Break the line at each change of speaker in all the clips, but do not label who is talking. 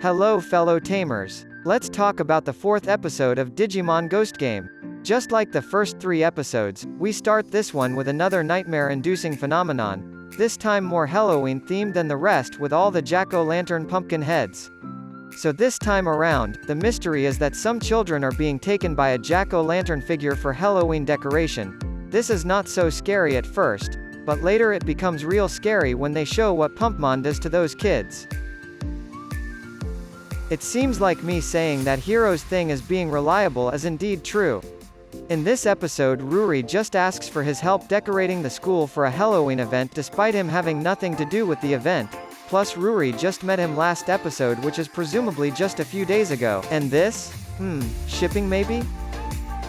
Hello fellow tamers. Let's talk about the 4th episode of Digimon Ghost Game. Just like the first 3 episodes, we start this one with another nightmare-inducing phenomenon, this time more Halloween-themed than the rest with all the jack-o'-lantern pumpkin heads. So this time around, the mystery is that some children are being taken by a jack-o'-lantern figure for Halloween decoration. This is not so scary at first, but later it becomes real scary when they show what Pumpmon does to those kids. It seems like me saying that Hero's thing is being reliable is indeed true. In this episode, Ruri just asks for his help decorating the school for a Halloween event despite him having nothing to do with the event. Plus Ruri just met him last episode, which is presumably just a few days ago. And this? Shipping maybe?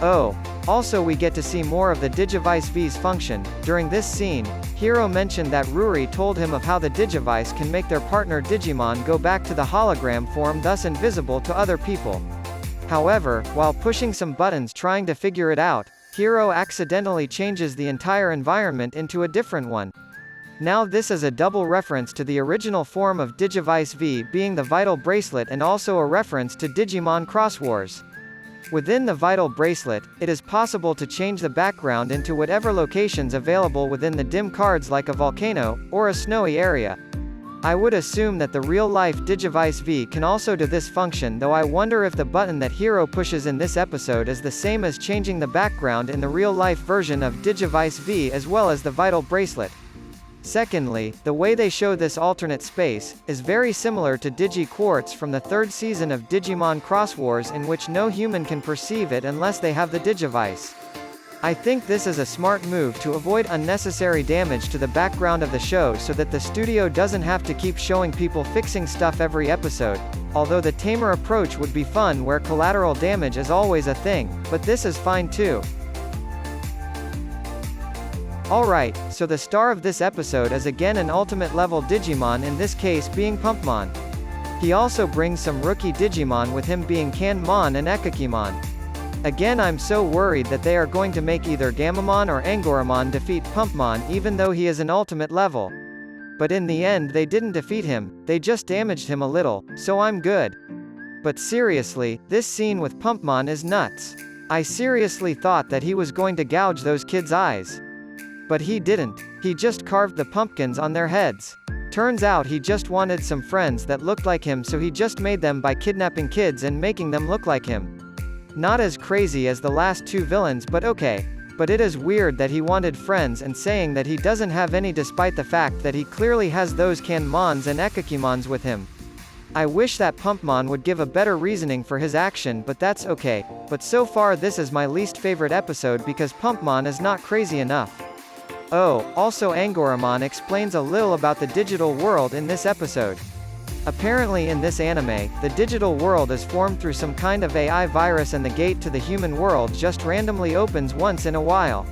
Oh. Also we get to see more of the Digivice V's function. During this scene, Hero mentioned that Ruri told him of how the Digivice can make their partner Digimon go back to the hologram form, thus invisible to other people. However, while pushing some buttons trying to figure it out, Hero accidentally changes the entire environment into a different one. Now this is a double reference to the original form of Digivice V being the Vital Bracelet and also a reference to Digimon Cross Wars. Within the Vital Bracelet, it is possible to change the background into whatever locations available within the dim cards, like a volcano, or a snowy area. I would assume that the real-life Digivice V can also do this function, though I wonder if the button that Hero pushes in this episode is the same as changing the background in the real-life version of Digivice V as well as the Vital Bracelet. Secondly, the way they show this alternate space is very similar to Digi-Quartz from the 3rd season of Digimon Cross Wars, in which no human can perceive it unless they have the Digivice. I think this is a smart move to avoid unnecessary damage to the background of the show so that the studio doesn't have to keep showing people fixing stuff every episode, although the tamer approach would be fun where collateral damage is always a thing, but this is fine too. Alright, so the star of this episode is again an ultimate level Digimon, in this case being Pumpmon. He also brings some rookie Digimon with him being Kanmon and Ekakimon. Again, I'm so worried that they are going to make either Gammamon or Angoramon defeat Pumpmon even though he is an ultimate level. But in the end they didn't defeat him, they just damaged him a little, so I'm good. But seriously, this scene with Pumpmon is nuts. I seriously thought that he was going to gouge those kids' eyes. But he didn't. He just carved the pumpkins on their heads. Turns out he just wanted some friends that looked like him, so he just made them by kidnapping kids and making them look like him. Not as crazy as the last 2 villains, but okay. But it is weird that he wanted friends and saying that he doesn't have any despite the fact that he clearly has those Kanmons and Ekakimons with him. I wish that Pumpmon would give a better reasoning for his action, but that's okay. But so far this is my least favorite episode because Pumpmon is not crazy enough. Oh, also Angoramon explains a little about the digital world in this episode. Apparently in this anime, the digital world is formed through some kind of AI virus and the gate to the human world just randomly opens once in a while.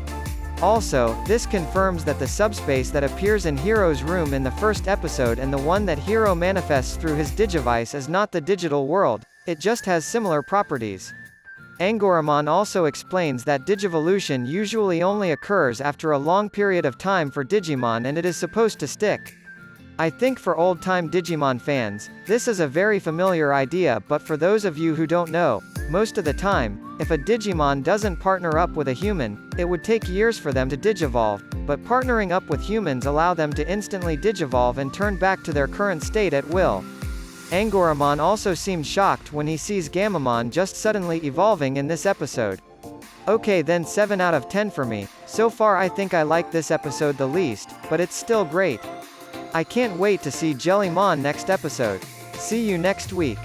Also, this confirms that the subspace that appears in Hero's room in the first episode and the one that Hero manifests through his Digivice is not the digital world, it just has similar properties. Angoramon also explains that Digivolution usually only occurs after a long period of time for Digimon and it is supposed to stick. I think for old-time Digimon fans, this is a very familiar idea, but for those of you who don't know, most of the time, if a Digimon doesn't partner up with a human, it would take years for them to digivolve, but partnering up with humans allow them to instantly digivolve and turn back to their current state at will. Angoramon also seemed shocked when he sees Gammamon just suddenly evolving in this episode. Okay, then 7 out of 10 for me. So far I think I like this episode the least, but it's still great. I can't wait to see Jellymon next episode. See you next week.